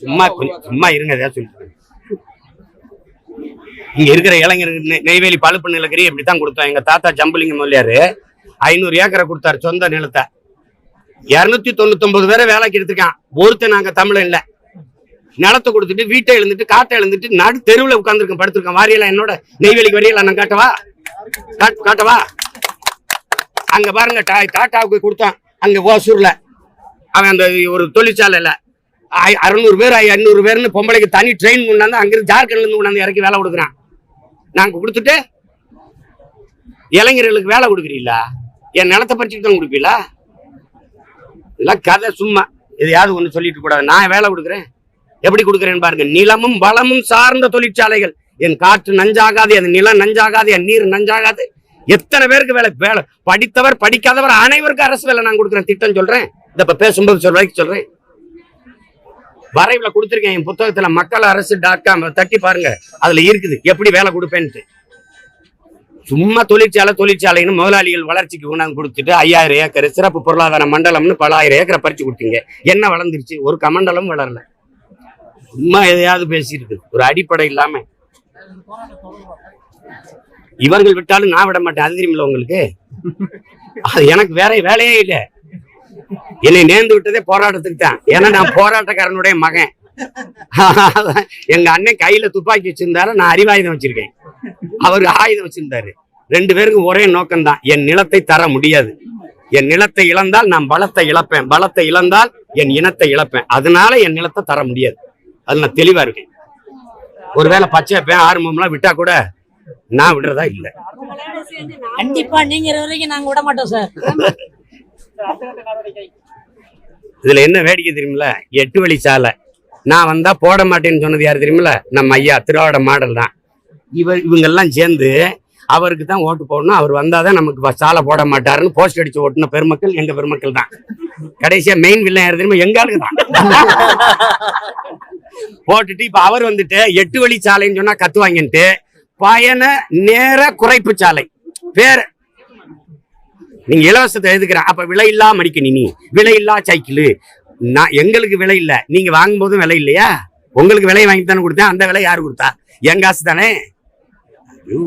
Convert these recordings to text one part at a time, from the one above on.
சும்மா இருங்க ஏதாவது சொல்லிட்டு. இங்க இருக்கிற இளைஞருக்கு நெய்வேலி பழுப்பு நிலக்கரி இப்படித்தான் கொடுத்தோம். எங்க தாத்தா ஜம்புலிங்க முதலியாரு 500 ஏக்கரை கொடுத்தாரு சொந்த நிலத்தை. 299 பேரை வேலைக்கு எடுத்துருக்கான். ஒருத்தர் நாங்க தமிழ் இல்ல. நிலத்தை கொடுத்துட்டு வீட்டை எழுந்துட்டு காட்டை எழுந்துட்டு நடு தெருவில் உட்காந்துருக்கேன், படுத்திருக்கேன். வாரியெல்லாம் என்னோட நெய்வேலிக்கு வரையில நான் காட்டவா? அங்க பாருங்க டாட்டாவுக்கு கொடுத்தான் அங்க ஓசூர்ல. அவன் அந்த ஒரு தொழிற்சாலையில 600 பேர் 500 பேர்னு பொம்பளைக்கு தனி ட்ரெயின் கொண்டாந்து அங்கிருந்து ஜார்க்கண்ட்ல இருந்து கொண்டாந்து இறக்கி வேலை கொடுக்குறான். நாங்க கொடுத்துட்டு இளைஞர்களுக்கு வேலை கொடுக்குறீங்களா? என் நிலத்தை பறிச்சுட்டு தான் கொடுப்பீங்களா? இதெல்லாம் கதை சும்மா. எதையாவது ஒண்ணு சொல்லிட்டு கூடாது. நான் வேலை கொடுக்குறேன். எப்படி கொடுக்குறேன்னு பாருங்க. நிலமும் வளமும் சார்ந்த தொழிற்சாலைகள். என் காற்று நஞ்சாகாது, என் நிலம் நஞ்சாகாது, என் நீர் நஞ்சாகாது. எத்தனை பேருக்கு வேலை? படித்தவர் படிக்காதவர் அனைவருக்கும் அரசு வேலை நான் கொடுக்குறேன். திட்டம் சொல்றேன். இந்த பேசும்போது சொல்றேன். வரைவுல கொடுத்துருக்கேன் என் புத்தகத்துல. மக்கள் அரசு .com தட்டி பாருங்க. அதுல இருக்குது எப்படி வேலை கொடுப்பேன்ட்டு. சும்மா தொழிற்சாலைன்னு முதலாளிகள் வளர்ச்சிக்கு கொண்டாந்து கொடுத்துட்டு 5000 ஏக்கர் சிறப்பு பொருளாதார மண்டலம்னு பல 1000 ஏக்கரை பறிச்சு கொடுத்தீங்க. என்ன வளர்ந்துருச்சு? ஒரு கமண்டலம் வளரல. சும்மா எதையாவது பேசிட்டு ஒரு அடிப்படை இல்லாம. இவர்கள் விட்டாலும் நான் விட மாட்டேன். அது தெரியுமில்ல உங்களுக்கு? அது எனக்கு வேற வேலையே இல்லை. என்னை நேர்ந்து விட்டதே போராட்டத்துக்கு தான். ஏன்னா நான் போராட்டக்காரனுடைய மகன். எங்க அண்ணன் கையில துப்பாக்கி வச்சிருந்தாரு, நான் அறிவாயுதம் வச்சிருக்கேன். அவரு ஆயுதம் வச்சிருந்தாரு. 2 பேருக்கும் ஒரே நோக்கம்தான். என் நிலத்தை தர முடியாது. என் நிலத்தை இழந்தால் நான் பலத்தை இழப்பேன், பலத்தை இழந்தால் என் இனத்தை இழப்பேன். அதனால என் நிலத்தை தர முடியாது. அது நான் தெளிவா இருக்கேன். ஒருவேளை பச்சை பேன் ஆரம்பம்லாம் விட்டா கூட நான் விடுறதா இல்ல. கண்டிப்பா நீங்க வரைக்கும் நாங்க விட மாட்டோம் சார். இதுல என்ன வேடிக்கை தெரியுமில்ல? 8 வழி சாலை நான் வந்தா போட மாட்டேன்னு சொன்னது யாரு தெரியுமில்ல? நம்ம ஐயா திருவாட மாடல் தான். இவங்கெல்லாம் சேர்ந்து அவருக்கு தான் ஓட்டு போடணும், அவர் வந்தாதான் நமக்கு சாலை போட மாட்டாருன்னு போஸ்ட் அடிச்சு ஓட்டுன பெருமக்கள் எங்க பெருமக்கள் தான். கடைசியா மெயின் வில்லன் யாரு தெரியுமா? எங்களுக்கு தான் போட்டுட்டு இப்ப அவர் வந்துட்டு 8 வழி சாலைன்னு சொன்னா கத்துவாங்கன்ட்டு பயண நேர குறைப்பு சாலை பேர் நீங்க இலவசத்தை எதுக்குறேன். அப்ப விலையில்லா மடிக்கணினி, விலையில்லா சைக்கிள். நான் எங்களுக்கு விலை இல்ல, நீங்க வாங்கும் போதும் விலை இல்லையா? உங்களுக்கு விலை வாங்கி தானே கொடுத்தேன். அந்த விலை யாரு கொடுத்தா? என் காசு தானே.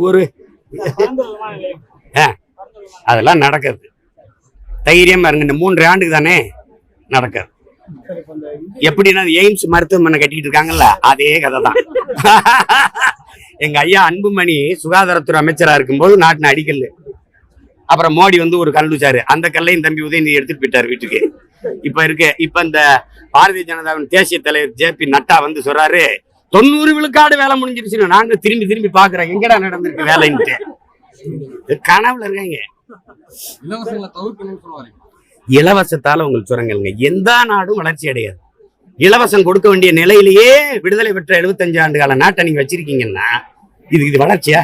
ஒரு அதெல்லாம் நடக்காது. தைரியமா இருங்க. இந்த 3 ஆண்டுக்கு தானே நடக்காது. எப்படின்னா எய்ம்ஸ் மருத்துவமனை கட்டிட்டு இருக்காங்கல்ல, அதே கதை தான். எங்க ஐயா அன்புமணி சுகாதாரத்துறை அமைச்சரா இருக்கும்போது நாட்டின அடிக்கல். அப்புறம் மோடி வந்து ஒரு கல் வச்சாரு. அந்த கல்லையும் தம்பி உதயநிதி எடுத்துட்டு போயிட்டாரு வீட்டுக்கு. இப்ப இந்த பாரதிய ஜனதாவின் தேசிய தலைவர் JP நட்டா வந்து சொல்றாரு 90 விழுக்காடு வேலை முடிஞ்சிருச்சு. நாங்க திரும்பி பாக்குறோம் எங்கடா நடந்திருக்கு வேலைன்ட்டு. கனவுல இருக்காங்க. இலவசத்தால உங்களுக்கு சொல்றேங்க, எந்த நாடும் வளர்ச்சி அடையாது. இலவசம் கொடுக்க வேண்டிய நிலையிலேயே விடுதலை பெற்ற 75 ஆண்டு கால நாட்டை நீங்க வச்சிருக்கீங்கன்னா இது வளர்ச்சியா?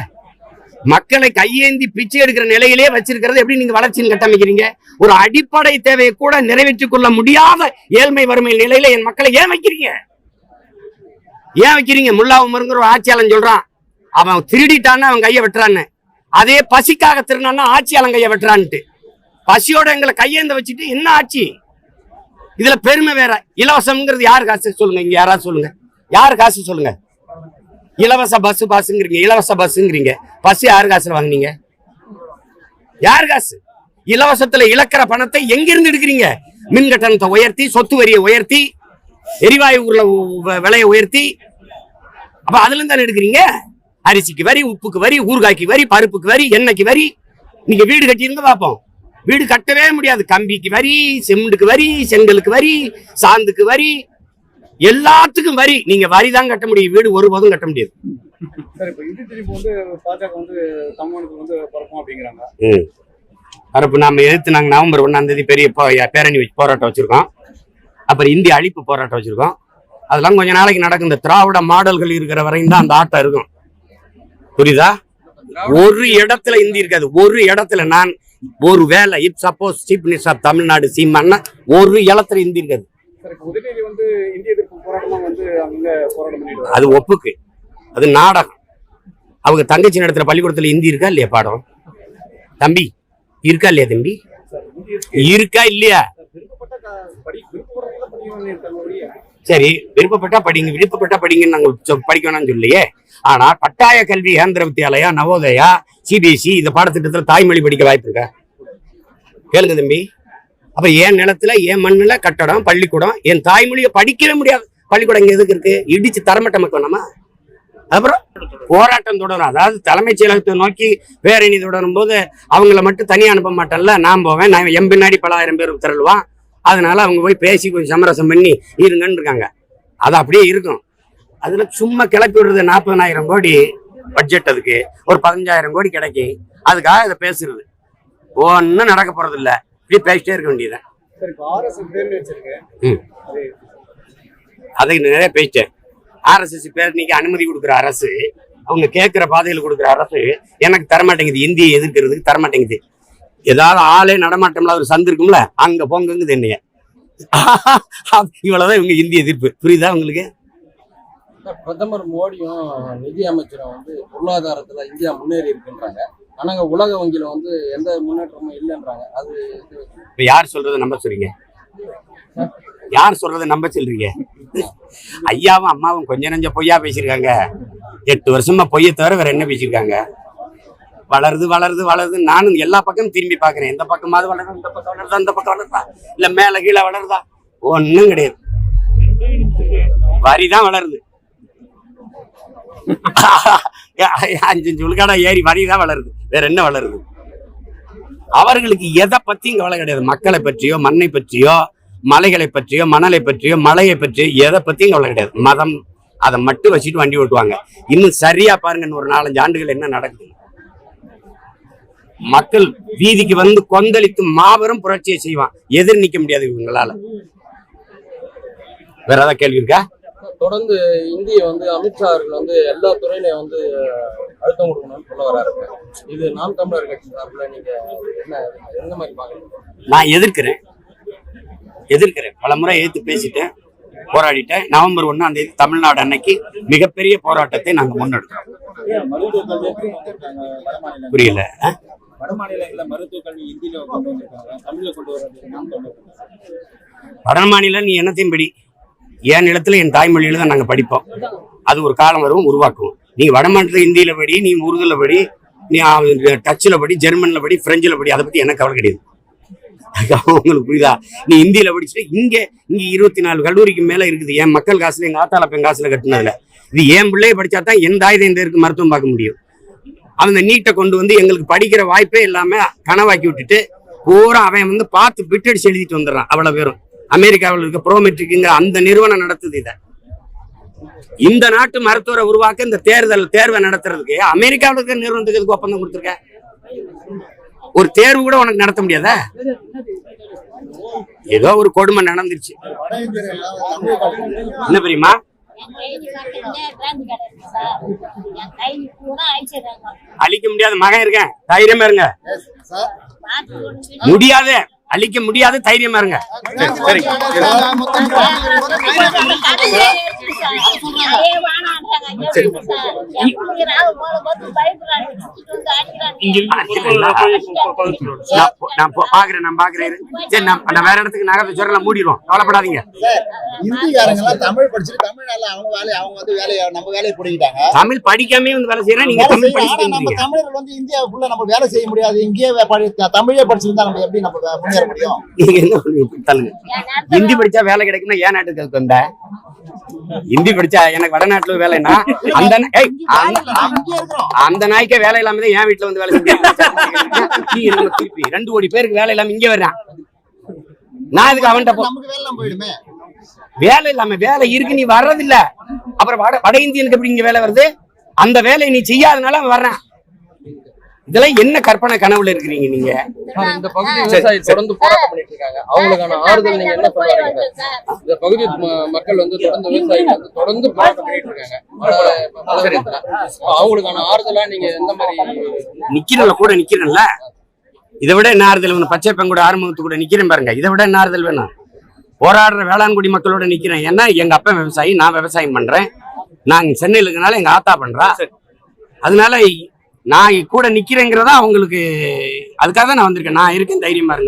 மக்களை கையேந்தி பிச்சை எடுக்கிற நிலையிலேயே வச்சிருக்கிறது எப்படி நீங்க வளர்ச்சின்னு கட்டமைக்கிறீங்க? ஒரு அடிப்படை தேவையை கூட நிறைவேற்றிக் கொள்ள முடியாத ஏழ்மை வறுமை நிலையில என் மக்களை ஏன் வைக்கிறீங்க? முல்லா உமருங்கிற ஒரு ஆட்சியாளன் சொல்றான், அவன் திருடிட்டான்னு அவன் கையை வெட்டுறான்னு. அதே பசிக்காக திருடான்னா ஆட்சியாளன் கையை வெட்டுறான்ட்டு. பசியோட எங்களை கையேந்த வச்சுட்டு என்ன ஆட்சி? இதுல பெருமை வேற. இலவசம்ங்கிறது யாரு காசு சொல்லுங்க? இங்க யாராவது சொல்லுங்க, யாரு காசு சொல்லுங்க? இலவச பஸ்ஸுங்கிறீங்க, இலவச பஸ்ஸுங்கிறீங்க. பஸ் யாரு காசுல வாங்குனீங்க? யாரு காசு? இலவசத்துல இழக்கிற பணத்தை எங்கிருந்து எடுக்கிறீங்க? மின் கட்டணத்தை உயர்த்தி, சொத்து வரியை உயர்த்தி, எரிவாயு விலையை உயர்த்தி, அப்ப அதுல இருந்து தானே எடுக்கிறீங்க. அரிசிக்கு வரி, உப்புக்கு வரி, ஊறுகாய்க்கு வரி, பருப்புக்கு வரி, எண்ணெய்க்கு வரி. நீங்க வீடு கட்டியிருந்தா பார்ப்போம். வீடு கட்டவே முடியாது. கம்பிக்கு வரி, சிமெண்ட்டுக்கு வரி, செங்கலுக்கு வரி, சாந்துக்கு வரி, எல்லாத்துக்கும் வரி. நீங்க வரி தான் கட்ட முடியும், வீடு ஒருபோதும் கட்ட முடியாது. பரப்பு நாம எதிர்த்து நாங்க நவம்பர் 1ஆம் தேதி பெரிய பேரணி போராட்டம் வச்சிருக்கோம். அப்புறம் இந்தி அழிப்பு போராட்டம் வச்சிருக்கோம். அதெல்லாம் கொஞ்ச நாளைக்கு நடக்கும். இந்த திராவிட மாடல்கள் இருக்கிற வரையும் தான் அந்த ஆட்டம் இருக்கும். புரியுதா? ஒரு இடத்துல இந்தி இருக்காது. ஒரு இடத்துல நான் ஒரு வேலை if suppose chief minister of Tamil Nadu சீமான்னா ஒரு இடத்துல இந்தி இருக்காது. அது ஒப்புக்கு, அது நாடகம். அவங்க தங்கச்சி நடத்துற பள்ளிக்கூடத்துல இந்தி இருக்கா இல்லையா பாடம்? தம்பி இருக்கா இல்லையா? தம்பி இருக்கா இல்லையா? சரி, விருப்பப்பட்டா படிங்க, விருப்பப்பட்டா படிங்கன்னு நாங்க படிக்கணும்னு சொல்லியே. ஆனா கட்டாய கல்வி கேந்திர வித்யாலயா, நவோதயா, சிபிஎஸ்இ இந்த பாடத்திட்டத்துல தாய்மொழி படிக்க வாய்ப்பு இருக்கா? கேளுங்க தம்பி. அப்ப என் நிலத்துல என் மண்ணுல கட்டடம், பள்ளிக்கூடம், என் தாய்மொழியை படிக்கவே முடியாது. பள்ளிக்கூடம் இங்க எதுக்கு இருக்கு? இடிச்சு தரமட்டமாக்க வேணாமா? அப்புறம் போராட்டம் தொடரும். அதாவது தலைமைச் செயலகத்தை நோக்கி பேரணி தொடரும் போது அவங்கள மட்டும் தனியா அனுப்ப மாட்டேன்ல, நான் போவேன். நான் என் பின்னாடி பல ஆயிரம் பேர் திரளுவான். அதனால அவங்க போய் பேசி கொஞ்சம் சமரசம் பண்ணி இருங்கன்னு இருக்காங்க. அது அப்படியே இருக்கும். அதுல சும்மா கிளப்பி விடுறது 40,000 கோடி பட்ஜெட், அதுக்கு ஒரு 15,000 கோடி கிடைக்கும். அதுக்காக இதை பேசுறது ஒன்னும் நடக்க போறது இல்ல. இப்படி பேசிட்டே இருக்க வேண்டியதான். அதை நிறைய பேசிட்டேன். RSS பேர் நீங்க அனுமதி கொடுக்குற அரசு, அவங்க கேட்கிற பாதையில் கொடுக்குற அரசு எனக்கு தரமாட்டேங்குது. இந்தியை எதிர்க்கிறதுக்கு தரமாட்டேங்குது. ஏதாவது ஆளே நடமாட்டம்ல ஒரு சந்து இருக்கும்ல, அங்க போங்குது என்னைய. இவ்வளவுதான் இவங்க இந்திய எதிர்ப்பு. புரியுதா உங்களுக்கு? பிரதமர் மோடியும் நிதி அமைச்சரும் வந்து பொருளாதாரத்துல இந்தியா முன்னேறி இருக்குன்றாங்க. ஆனா உலக வங்கியில வந்து எந்த முன்னேற்றமும் இல்லைன்றாங்க. அது இப்ப யார் சொல்றதை நம்ப சொல்றீங்க? யார் சொல்றதை நம்ப சொல்றீங்க? ஐயாவும் அம்மாவும் கொஞ்ச நஞ்ச பொய்யா பேசியிருக்காங்க. 8 வருஷமா பொய்யை தவிர வேற என்ன பேசியிருக்காங்க? வளருது வளருது வளருது. நானும் எல்லா பக்கமும் திரும்பி பாக்குறேன். எந்த பக்கமாவது வளருது, இந்த பக்கம் வளருதா, இந்த பக்கம் வளருதா, இல்ல மேல கீழே வளருதா? ஒன்னும் கிடையாது. வரிதான் வளருது. 5 விழுக்காடா ஏறி வரிதான் வளருது. வேற என்ன வளருது? அவர்களுக்கு எதை பத்தியும் கவலை கிடையாது. மக்களை பற்றியோ, மண்ணை பற்றியோ, மலைகளை பற்றியோ, மணலை பற்றியோ, மலையை பற்றியோ எதை பத்தியும் கவலை கிடையாது. மதம் அதை மட்டும் வச்சுட்டு வண்டி ஓட்டுவாங்க. இன்னும் சரியா பாருங்க, ஒரு 4-5 ஆண்டுகள் என்ன நடக்குது. மக்கள் வீதிக்கு வந்து கொந்தளித்து மாபெரும் புரட்சியை செய்வான். எதிர் நிக்க முடியாது இவங்களால. வேற ஏதாவது கேள்வி இருக்கா? தொடர்ந்து இந்திய வந்து அமித்ஷா அவர்கள் வந்து எல்லா துறையிலையும் வந்து அழுத்தம் கொடுக்கணும்னு சொல்ல வராரு. இது நாம் தமிழர் கட்சி சார்பில் நீங்க என்ன மாதிரி பாக்குறீங்க? நான் எதிர்க்கிறேன். பல முறை எதிர்த்து பேசிட்டேன், போராடிட்டேன். நவம்பர் 1ஆம் தேதி தமிழ்நாடு அன்னைக்கு மிகப்பெரிய போராட்டத்தை நாங்க முன்னெடுக்கிறோம். புரியல? வட மாநிலங்கள்ல மருத்துவ கல்வி இந்தியில கொண்டு வந்திருக்காங்க, தமிழ்ல கொண்டு வர்றது. வட மாநிலம் நீ என்னத்தையும் படி, என் நிலத்துல என் தாய்மொழியில தான் நாங்க படிப்போம். அது ஒரு காலம் வரும், உருவாக்குவோம். நீங்க வட மாநிலத்துல இந்தியில படி, நீ உருதுல படி, நீ டச்சுல படி, ஜெர்மன்ல படி, பிரெஞ்சுல படி, அதை பத்தி எனக்கு கவலை கிடையாது. உங்களுக்கு புரியுதா? நீ இந்தியில படிச்சுட்டு இங்க 24 கல்லூரிக்கு மேல இருக்குது. என் மக்கள் காசுல, எங்க ஆத்தால பெண் காசுல கட்டினதுல. இது என் பிள்ளைய படிச்சா தான் என் தாய் தந்தையருக்கு மருத்துவம் பார்க்க முடியும். அந்த நீட்டை கொண்டு வந்து எங்களுக்கு படிக்கிற வாய்ப்பே எல்லாமே கனவாக்கி விட்டுட்டு பூரா அவன் வந்து பார்த்து பிட்டடிச்சு எழுதிட்டு வந்துடுறான். அவ்வளவு பேரும் அமெரிக்காவில் இருக்க ப்ரோமெட்ரிக்குங்கிற அந்த நிறுவனம் நடத்துது இதை. இந்த நாட்டு மருத்துவரை உருவாக்க இந்த தேர்வை நடத்துறதுக்கு அமெரிக்காவில் இருக்கிற நிறுவனத்துக்கு எதுக்கு ஒப்பந்தம் கொடுத்துருக்க? ஒரு தேர்வு கூட உனக்கு நடத்த முடியாதா? ஏதோ ஒரு கொடுமை நடந்துருச்சு. என்ன தெரியுமா? அழிக்க முடியாத மகன் இருக்கேன், தைரியமா இருங்க. முடியாது, அழிக்க முடியாது, தைரியமா இருங்க. சரி. நான் பாக்குறேன். சரி, நான் வேற இடத்துக்கு நகரத்தை சொல்ல மூடிடுவோம், கவலைப்படாதீங்க. தமிழ் படிச்சுட்டு தமிழ்நாட்டுல அவங்க வேலையை அவங்க வந்து வேலையை நம்ம வேலையை பிடிக்கிட்டாங்க. தமிழ் படிக்காமே வந்து வேலை செய்யறேன். நீங்க தமிழ் படிச்சுட்டு நம்ம தமிழர்கள் வந்து இந்தியாவுக்குள்ள நம்ம வேலை செய்ய முடியாது. இங்கேயே தமிழே படிச்சிருந்தா நம்ம எப்படி நம்ம முன்னேற முடியும்? நீங்க என்ன பண்ணுங்க? ஹிந்தி படிச்சா வேலை கிடைக்கும்னா ஏன் நாட்டுக்கு வந்த? ஹிந்தி படிச்சா எனக்கு வடநாட்டுல வேலைன்னா அந்த நாய்க்கே வேலை இல்லாம தான் என் வீட்டுல வந்து வேலை செஞ்சு திருப்பி 2 கோடி பேருக்கு வேலை இல்லாம இங்க வர்றேன். நான் இதுக்கு அவன்கிட்ட போயிடுமே. வேலை இல்லாம வேலை இருக்கு, நீ வர்றதில்ல. அப்புறம் வட இந்தியனுக்கு எப்படி இங்க வேலை வருது? அந்த வேலையை நீ செய்யாதனால அவன் வர்றான். இதெல்லாம் என்ன கற்பனை கனவுல இருக்கிறீங்க நீங்க? இந்த பகுதி விவசாயி தொடர்ந்து போராட்டம் பண்ணிட்டு இருக்காங்க. அவங்களுக்கான ஆறுதல் நீங்க என்ன சொல்றீங்க? இந்த பகுதி மக்கள் வந்து தொடர்ந்து விவசாயிகள் வந்து தொடர்ந்து போராட்டம் பண்ணிட்டு இருக்காங்க. அவங்களுக்கான ஆறுதலா நீங்க எந்த மாதிரி? நிக்கிறல கூட நிக்கிறேன்ல, இதை விட என்ன ஆறுதல் வேணும்? பச்சை பெங்கூட ஆறுமுகத்து கூட நிக்கிறேன் பாருங்க, இதை விட என்ன ஆறுதல் வேணும்? போராடுற வேளாண்குடி மக்களோட நிக்கிறேன். ஏன்னா எங்க அப்பா விவசாயி, நான் விவசாயம் பண்றேன். நான் சென்னையில் இருக்கனால எங்க ஆத்தா பண்றா. அதனால நான் கூட நிக்கிறேங்கிறதா அவங்களுக்கு. அதுக்காக தான் நான் வந்திருக்கேன். நான் இருக்கேன், தைரியமா இருங்க.